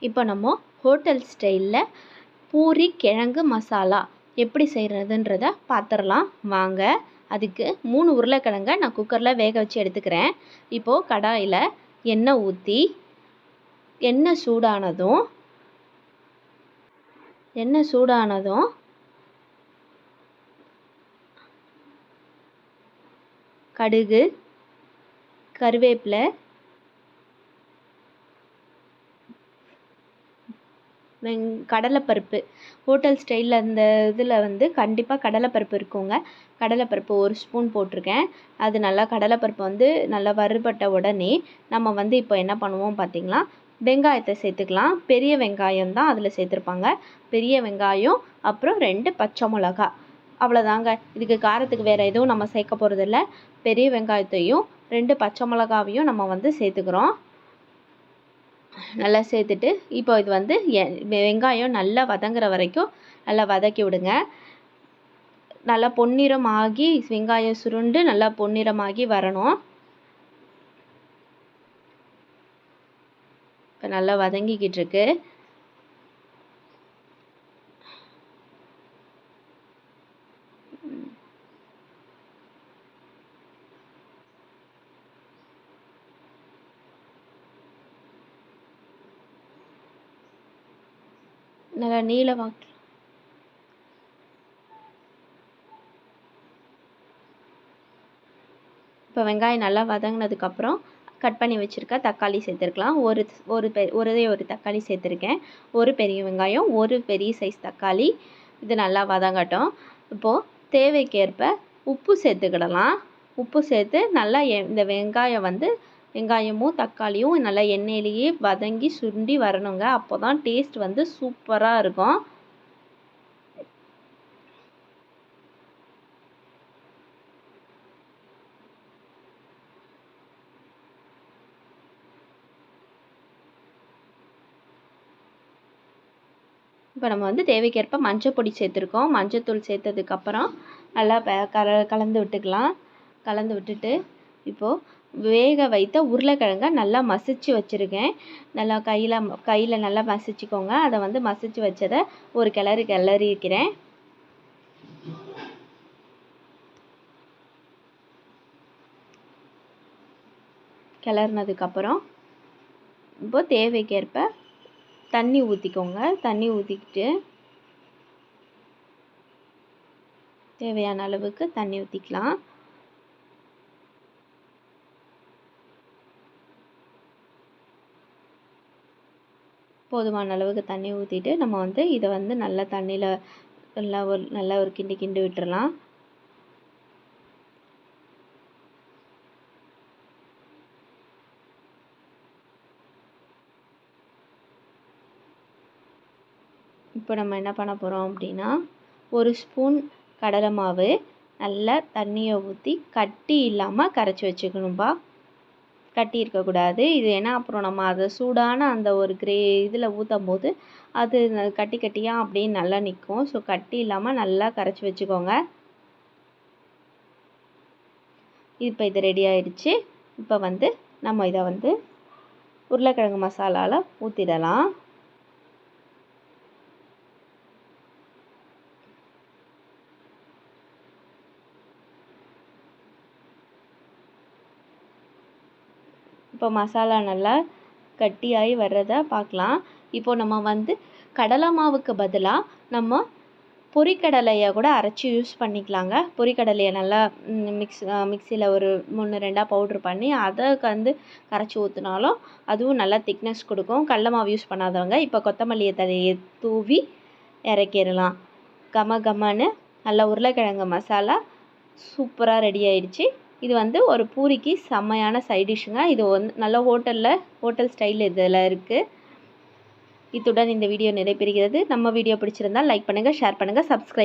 இப்போ நம்ம ஹோட்டல் ஸ்டைலில் பூரி கிழங்கு மசாலா எப்படி செய்கிறதுன்றத பார்த்துடலாம் வாங்க. அதுக்கு 3 உருளைக்கிழங்கை நான் குக்கரில் வேக வச்சு எடுத்துக்கிறேன். இப்போது கடாயில் எண்ணெய் ஊற்றி எண்ணெய் சூடானதும் கடுகு, கருவேப்பிலை, கடலைப்பருப்பு. ஹோட்டல் ஸ்டைலில் அந்த இதில் வந்து கண்டிப்பாக கடலைப்பருப்பு இருக்குங்க. கடலைப்பருப்பு 1 ஸ்பூன் போட்டிருக்கேன். அது நல்லா கடலைப்பருப்பு வந்து நல்லா வறுபட்ட உடனே நம்ம வந்து இப்போ என்ன பண்ணுவோம் பார்த்திங்களா, வெங்காயத்தை சேர்த்துக்கலாம். பெரிய வெங்காயம் தான் அதில் சேர்த்துருப்பாங்க. பெரிய வெங்காயம், அப்புறம் 2 பச்சை மிளகா, அவ்வளோதாங்க. இதுக்கு காரத்துக்கு வேறு எதுவும் நம்ம சேர்க்க போகிறதில்ல. பெரிய வெங்காயத்தையும் 2 பச்சை மிளகாவையும் நம்ம வந்து சேர்த்துக்கிறோம். நல்லா சேர்த்துட்டு இப்போ இது வந்து வெங்காயம் நல்லா வதங்குற வரைக்கும் நல்லா வதக்கி விடுங்க. நல்லா பொன்னிறமாகி வெங்காயம் சுருண்டு நல்லா பொன்னிறமாகி வரணும். இப்போ நல்லா வதங்கிக்கிட்டு இருக்கு. நல்லா நீளமாக இப்போ வெங்காயம் நல்லா வதங்கினதுக்கப்புறம் கட் பண்ணி வச்சுருக்க தக்காளி சேர்த்துருக்கலாம். ஒரே ஒரு தக்காளி சேர்த்துருக்கேன். ஒரு பெரிய வெங்காயம், ஒரு பெரிய சைஸ் தக்காளி. இது நல்லா வதங்கட்டும். இப்போது தேவைக்கேற்ப உப்பு சேர்த்துக்கிடலாம். உப்பு சேர்த்து நல்லா இந்த வெங்காயமும் தக்காளியும் நல்லா எண்ணெயிலேயே வதங்கி சுண்டி வரணுங்க. அப்போ தான் டேஸ்ட் வந்து சூப்பராக இருக்கும். இப்போ நம்ம வந்து தேவைக்கேற்ப மஞ்சள் பொடி சேர்த்துருக்கோம். மஞ்சத்தூள் சேர்த்ததுக்கப்புறம் நல்லா கலந்து விட்டுக்கலாம். கலந்து விட்டுட்டு இப்போது வேக வைத்த உருளைக்கிழங்கை நல்லா மசிச்சு வச்சுருக்கேன். நல்லா கையில் நல்லா மசிச்சுக்கோங்க. அதை வந்து மசிச்சு வச்சதை ஒரு கிளறி இருக்கிறேன். கிளறினதுக்கப்புறம் இப்போது தேவைக்கேற்ப தண்ணி ஊற்றிக்கோங்க. தண்ணி ஊற்றிக்கிட்டு தேவையான அளவுக்கு தண்ணி ஊற்றிக்கலாம். போதுமான அளவுக்கு தண்ணி ஊற்றிட்டு நம்ம வந்து இதை வந்து நல்லா தண்ணியில் நல்லா ஒரு கிண்டி விட்டுறலாம். இப்போ நம்ம என்ன பண்ண போகிறோம் அப்படின்னா, 1 ஸ்பூன் கடலை மாவு நல்லா தண்ணியை ஊற்றி கட்டி இல்லாமல் கரைச்சி வச்சுக்கணும்பா. கட்டி இருக்கக்கூடாது. இது ஏன்னா அப்புறம் நம்ம அதை சூடான அந்த ஒரு இதில் ஊற்றும் போது அது கட்டியாக அப்படியே நல்லா நிற்கும். ஸோ கட்டி இல்லாமல் நல்லா கரைச்சி வச்சுக்கோங்க. இப்போ இது ரெடி ஆயிடுச்சு. இப்போ வந்து நம்ம இதை வந்து உருளைக்கிழங்கு மசாலாவில் ஊற்றிடலாம். இப்போ மசாலா நல்லா கட்டியாகி வர்றதை பார்க்கலாம். இப்போது நம்ம வந்து கடலை மாவுக்கு பதிலாக நம்ம பொரிக்கடலையை கூட அரைச்சி யூஸ் பண்ணிக்கலாங்க. பொரிக்கடலையை நல்லா மிக்சியில் ஒரு 3-2 பவுட்ரு பண்ணி அதை வந்து கரைச்சி ஊற்றினாலும் அதுவும் நல்லா திக்னஸ் கொடுக்கும். கடலை மாவு யூஸ் பண்ணாதவங்க இப்போ கொத்தமல்லி தழையை தூவி இறக்கிடலாம். கமன்னு நல்லா உருளைக்கிழங்கு மசாலா சூப்பராக ரெடி ஆயிடுச்சு. இது வந்து ஒரு பூரிக்கு செம்மையான சைட் டிஷ்ஷுங்க. இது வந்து நல்ல ஹோட்டல் ஸ்டைல் இதில் இருக்குது. இத்துடன் இந்த வீடியோ நிறைவு பெறுகிறது. நம்ம வீடியோ பிடிச்சிருந்தால் லைக் பண்ணுங்கள், ஷேர் பண்ணுங்கள், சப்ஸ்கிரைப்